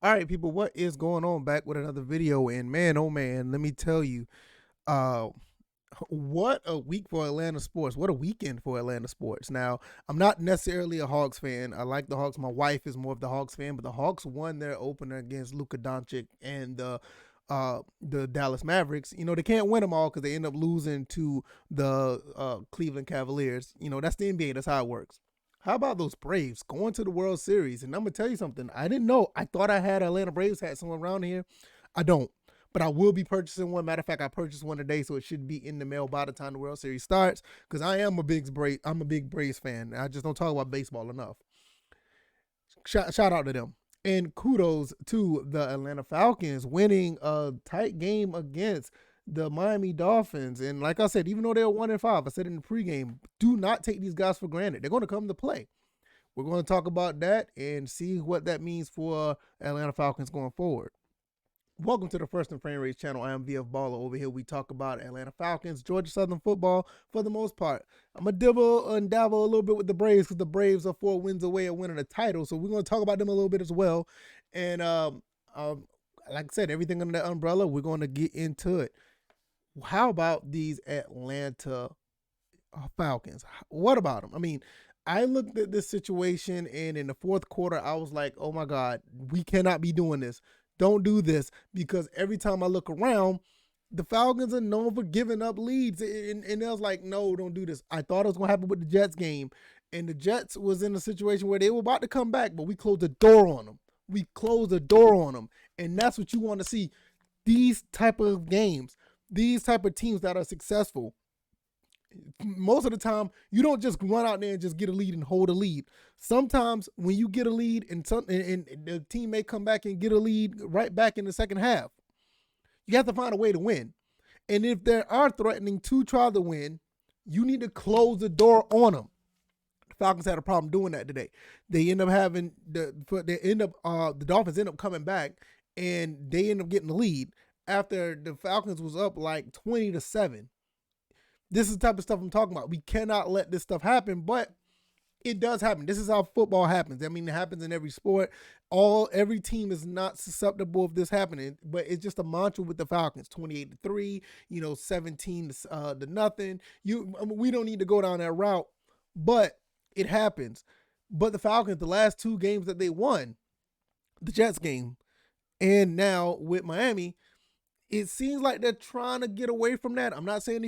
All right, people, what is going on? Back with another video, and man, oh man, let me tell you, uh, what a week for Atlanta sports. What a weekend for Atlanta sports. Now, I'm not necessarily a Hawks fan. I like the Hawks. My wife is more of the Hawks fan, but the Hawks won their opener against Luka Doncic and the Dallas Mavericks. You know, they can't win them all because they end up losing to the Cleveland Cavaliers. You know, that's the NBA. That's how it works. How about those Braves going to the World Series? And I'm gonna tell you something. I didn't know. I thought I had Atlanta Braves hat somewhere around here. I don't, but I will be purchasing one. Matter of fact, I purchased one today, so it should be in the mail by the time the World Series starts. Because I am a big Braves. I'm a big Braves fan. I just don't talk about baseball enough. Shout out to them. And kudos to the Atlanta Falcons winning a tight game against the Miami Dolphins. And like I said, even though they're 1-5, I said in the pregame, do not take these guys for granted. They're going to come to play. We're going to talk about that and see what that means for Atlanta Falcons going forward. Welcome to the First and Frame Race channel. I am VF Baller. Over here, we talk about Atlanta Falcons, Georgia Southern football for the most part. I'm going to dibble and dabble a little bit with the Braves because the Braves are 4 wins away of winning a title. So we're going to talk about them a little bit as well. And like I said, everything under that umbrella, we're going to get into it. How about these Atlanta Falcons? What about them? I mean, I looked at this situation, and in the fourth quarter, I was like, oh my God, we cannot be doing this. Don't do this, because every time I look around, the Falcons are known for giving up leads. And I was like, no, don't do this. I thought it was going to happen with the Jets game. And the Jets was in a situation where they were about to come back, but we closed the door on them. We closed the door on them. And that's what you want to see. These type of games, these type of teams that are successful, most of the time, you don't just run out there and just get a lead and hold a lead. Sometimes when you get a lead and the team may come back and get a lead right back in the second half, you have to find a way to win. And if they are threatening to try to win, you need to close the door on them. The Falcons had a problem doing that today. They end up having the Dolphins end up coming back, and they end up getting the lead after the Falcons was up like 20-7. This is the type of stuff I'm talking about. We cannot let this stuff happen, but it does happen. This is how football happens. I mean, it happens in every sport. Every team is not susceptible of this happening, but it's just a mantra with the Falcons. 28-3, 17 to nothing. We don't need to go down that route, but it happens. But the Falcons, the last 2 games that they won, the Jets game, and now with Miami, it seems like they're trying to get away from that. I'm not saying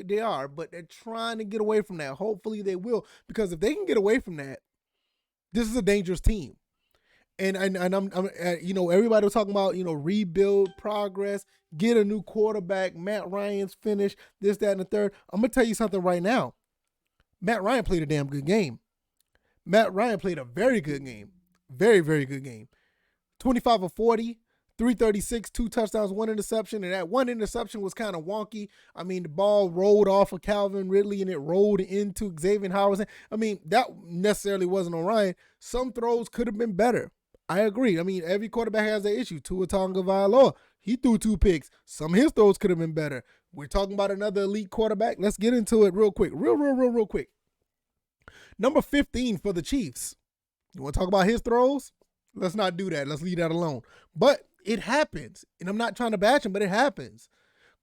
they are, but they're trying to get away from that. Hopefully they will, because if they can get away from that, this is a dangerous team. And I'm everybody was talking about, rebuild, progress, get a new quarterback, Matt Ryan's finished, this, that, and the third. I'm going to tell you something right now. Matt Ryan played a damn good game. Matt Ryan played a very good game. Very, very good game. 25 of 40. 336, 2 touchdowns, 1 interception, and that 1 interception was kind of wonky. I mean, the ball rolled off of Calvin Ridley and it rolled into Xavier Howard. I mean, that necessarily wasn't on Ryan. Some throws could have been better. I agree. I mean, every quarterback has that issue. Tua Tagovailoa, he threw 2 picks. Some of his throws could have been better. We're talking about another elite quarterback. Let's get into it real quick. Real quick. Number 15 for the Chiefs. You want to talk about his throws? Let's not do that. Let's leave that alone. But it happens. And I'm not trying to bash him, but it happens.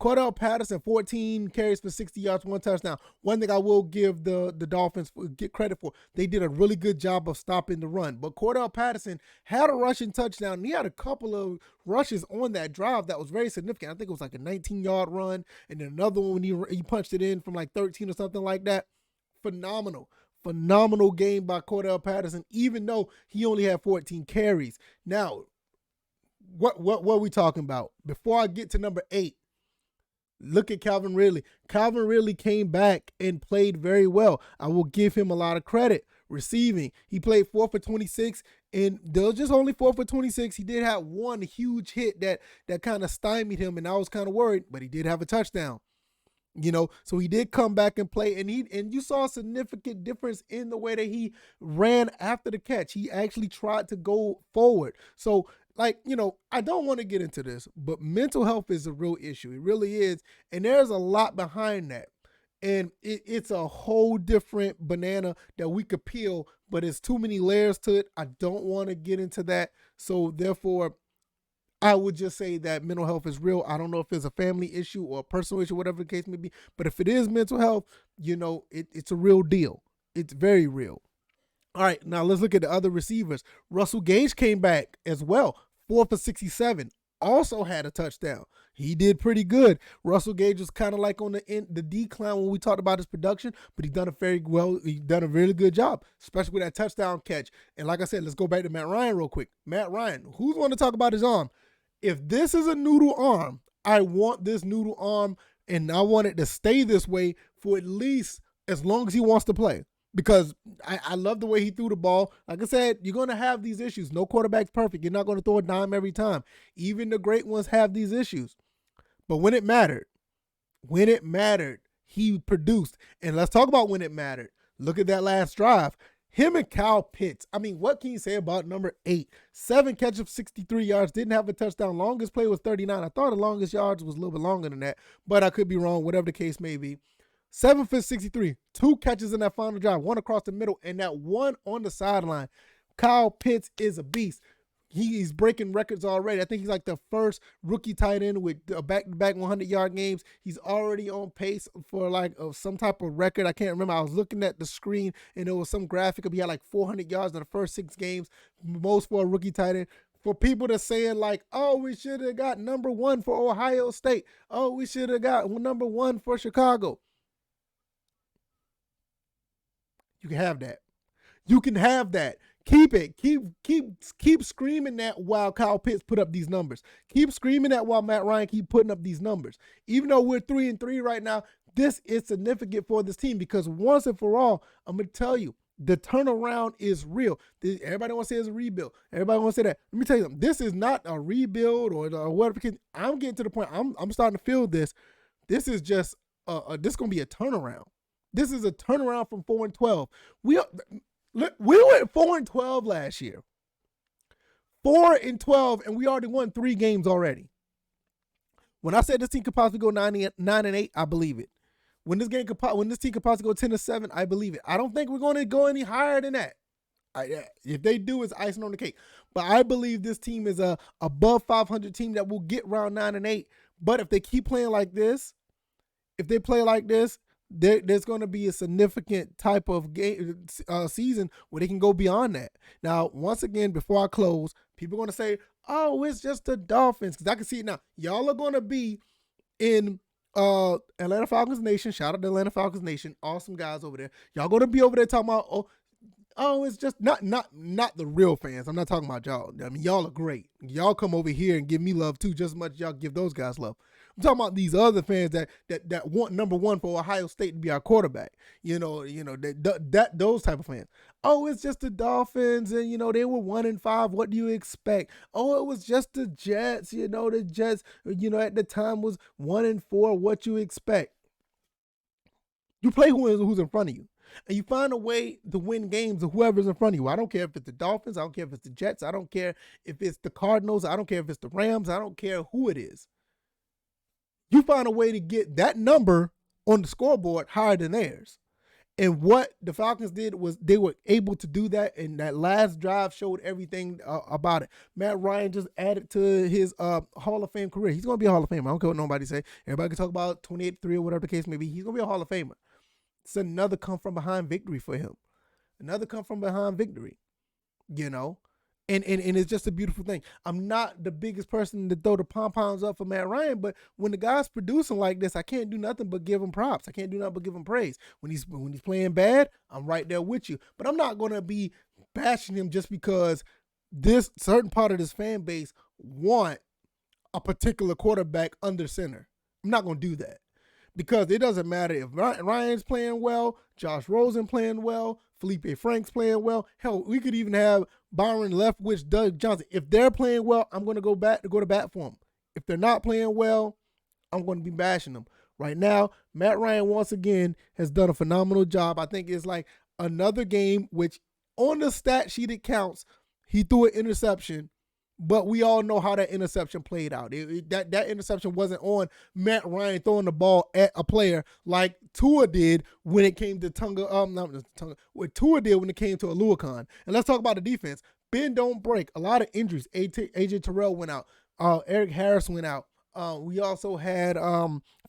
Cordell Patterson, 14 carries for 60 yards, 1 touchdown. One thing I will give the Dolphins get credit for, they did a really good job of stopping the run. But Cordell Patterson had a rushing touchdown, and he had a couple of rushes on that drive that was very significant. I think it was like a 19-yard run, and then another one when he punched it in from like 13 or something like that. Phenomenal game by Cordell Patterson, even though he only had 14 carries. Now, what are we talking about? Before I get to number 8, look at Calvin Ridley. Calvin Ridley came back and played very well. I will give him a lot of credit. Receiving, he played 4 for 26, and there was just only 4 for 26. He did have one huge hit that kind of stymied him, and I was kind of worried, but he did have a touchdown. So he did come back and play, and you saw a significant difference in the way that he ran after the catch. He actually tried to go forward. So, I don't want to get into this, but mental health is a real issue. It really is, and there's a lot behind that. And it's a whole different banana that we could peel, but it's too many layers to it. I don't want to get into that. So therefore, I would just say that mental health is real. I don't know if it's a family issue or a personal issue, whatever the case may be. But if it is mental health, it's a real deal. It's very real. All right, now let's look at the other receivers. Russell Gage came back as well, 4 for 67. Also had a touchdown. He did pretty good. Russell Gage was kind of like on the decline when we talked about his production, but he done a really good job, especially with that touchdown catch. And like I said, let's go back to Matt Ryan real quick. Matt Ryan, who's going to talk about his arm? If this is a noodle arm, I want this noodle arm, and I want it to stay this way for at least as long as he wants to play. Because I love the way he threw the ball. Like I said, you're going to have these issues. No quarterback's perfect. You're not going to throw a dime every time. Even the great ones have these issues. But when it mattered, he produced. And let's talk about when it mattered. Look at that last drive. Him and Kyle Pitts. I mean, what can you say about number 8? 7 catches, 63 yards. Didn't have a touchdown. Longest play was 39. I thought the longest yards was a little bit longer than that. But I could be wrong, whatever the case may be. 7 for 63, 2 catches in that final drive, 1 across the middle, and that 1 on the sideline. Kyle Pitts is a beast. He's breaking records already. I think he's like the first rookie tight end with back-to-back 100-yard games. He's already on pace for like some type of record. I can't remember. I was looking at the screen, and there was some graphic of he had like 400 yards in the first 6 games, most for a rookie tight end. For people to saying like, oh, we should have got number 1 for Ohio State. Oh, we should have got number 1 for Chicago. You can have that. You can have that. Keep it. Keep screaming that while Kyle Pitts put up these numbers. Keep screaming that while Matt Ryan keep putting up these numbers. Even though we're 3-3 right now, this is significant for this team because once and for all, I'm going to tell you, the turnaround is real. Everybody wants to say it's a rebuild. Everybody wants to say that. Let me tell you something. This is not a rebuild or whatever. I'm getting to the point. I'm starting to feel this. This is just this is going to be a turnaround. This is a turnaround from 4-12. We went 4-12 last year. 4-12, and we already won 3 games already. When I said this team could possibly go 9-8, I believe it. When this team could possibly go 10-7, I believe it. I don't think we're going to go any higher than that. If they do, it's icing on the cake. But I believe this team is a above 500 team that will get around 9-8. But if they keep playing like this, there's going to be a significant type of game season where they can go beyond that. Now, once again, before I close, people are going to say, oh, it's just the Dolphins. Because I can see it now. Y'all are going to be in Atlanta Falcons Nation. Shout out to Atlanta Falcons Nation. Awesome guys over there. Y'all going to be over there talking about, it's just not the real fans. I'm not talking about y'all. I mean, y'all are great. Y'all come over here and give me love too, just as much as y'all give those guys love. I'm talking about these other fans that want number 1 for Ohio State to be our quarterback. Those type of fans. Oh, it's just the Dolphins, and they were 1-5. What do you expect? Oh, it was just the Jets. The Jets, at the time was 1-4. What you expect? You play who's in front of you. And you find a way to win games of whoever's in front of you. I don't care if it's the Dolphins. I don't care if it's the Jets. I don't care if it's the Cardinals. I don't care if it's the Rams. I don't care who it is. You find a way to get that number on the scoreboard higher than theirs. And what the Falcons did was they were able to do that, and that last drive showed everything about it. Matt Ryan just added to his Hall of Fame career. He's going to be a Hall of Famer. I don't care what nobody say. Everybody can talk about 28-3 or whatever the case may be. He's going to be a Hall of Famer. It's another come-from-behind victory for him. Another come-from-behind victory, And it's just a beautiful thing. I'm not the biggest person to throw the pom-poms up for Matt Ryan, but when the guy's producing like this, I can't do nothing but give him props. I can't do nothing but give him praise. When he's playing bad, I'm right there with you. But I'm not going to be bashing him just because this certain part of this fan base want a particular quarterback under center. I'm not going to do that. Because it doesn't matter if Ryan's playing well, Josh Rosen playing well, Felipe Franks playing well. Hell, we could even have Byron Leftwich, Doug Johnson. If they're playing well, I'm going to go to bat for them. If they're not playing well, I'm going to be bashing them. Right now, Matt Ryan once again has done a phenomenal job. I think it's like another game which on the stat sheet it counts. He threw an interception. But we all know how that interception played out. That interception wasn't on Matt Ryan throwing the ball at a player like Tua did when it came to what Tua did when it came to Aluakon. And let's talk about the defense. Bend don't break. A lot of injuries. AJ Terrell went out. Eric Harris went out. We also had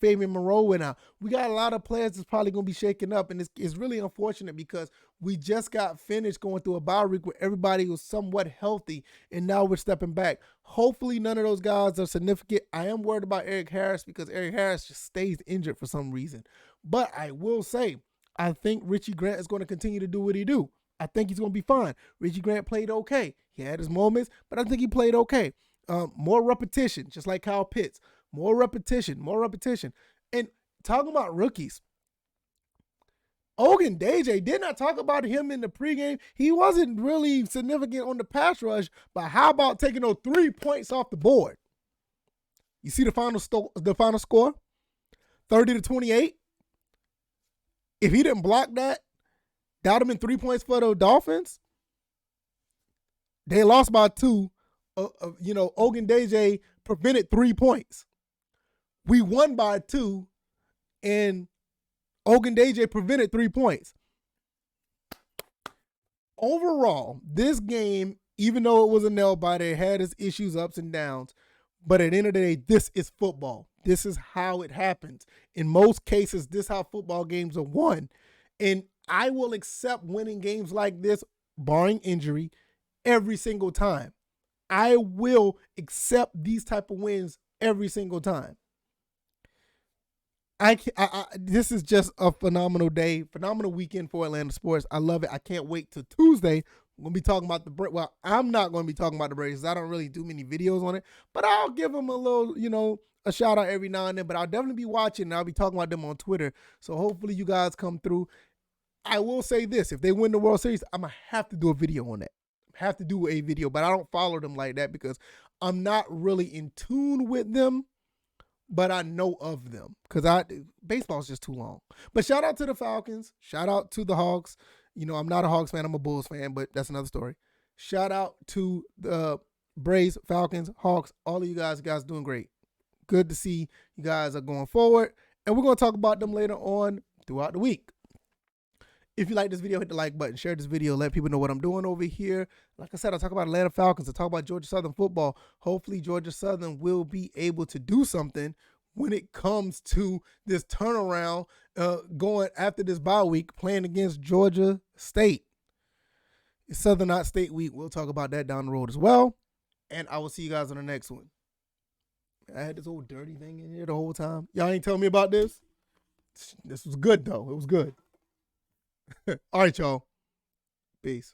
Fabian Moreau went out. We got a lot of players that's probably going to be shaken up, and it's really unfortunate because we just got finished going through a bye week where everybody was somewhat healthy, and now we're stepping back. Hopefully none of those guys are significant. I am worried about Eric Harris because Eric Harris just stays injured for some reason. But I will say, I think Richie Grant is going to continue to do what he do. I think he's going to be fine. Richie Grant played okay. He had his moments, but I think he played okay. More repetition, just like Kyle Pitts. More repetition. And talking about rookies, Ogundeji, didn't I talk about him in the pregame? He wasn't really significant on the pass rush, but how about taking those 3 points off the board? You see the final score? 30-28. If he didn't block that would have been 3 points for the Dolphins. They lost by 2. Ogundeji prevented 3 points. We won by 2, and Ogundeji prevented 3 points. Overall, this game, even though it was a nail biter, it had its issues, ups and downs. But at the end of the day, this is football. This is how it happens. In most cases, this is how football games are won. And I will accept winning games like this, barring injury, every single time. I will accept these type of wins every single time. This is just a phenomenal day, phenomenal weekend for Atlanta sports. I love it. I can't wait till Tuesday. I'm going to be talking about I'm not going to be talking about the Braves. I don't really do many videos on it, but I'll give them a little, a shout out every now and then, but I'll definitely be watching and I'll be talking about them on Twitter. So hopefully you guys come through. I will say this, if they win the World Series, I'm going to have to do a video on that. Have to do a video, but I don't follow them like that because I'm not really in tune with them, but I know of them because baseball is just too long. But shout out to the Falcons. Shout out to the Hawks. I'm not a Hawks fan. I'm a Bulls fan, but that's another story. Shout out to the Braves, Falcons, Hawks. All of you guys doing great. Good to see you guys are going forward, and we're going to talk about them later on throughout the week. If you like this video, hit the like button, share this video, let people know what I'm doing over here. Like I said, I talk about Atlanta Falcons, I talk about Georgia Southern football. Hopefully Georgia Southern will be able to do something when it comes to this turnaround going after this bye week, playing against Georgia State. It's Southern Not State week. We'll talk about that down the road as well. And I will see you guys on the next one. I had this old dirty thing in here the whole time. Y'all ain't telling me about this? This was good, though. It was good. All right, y'all. Peace.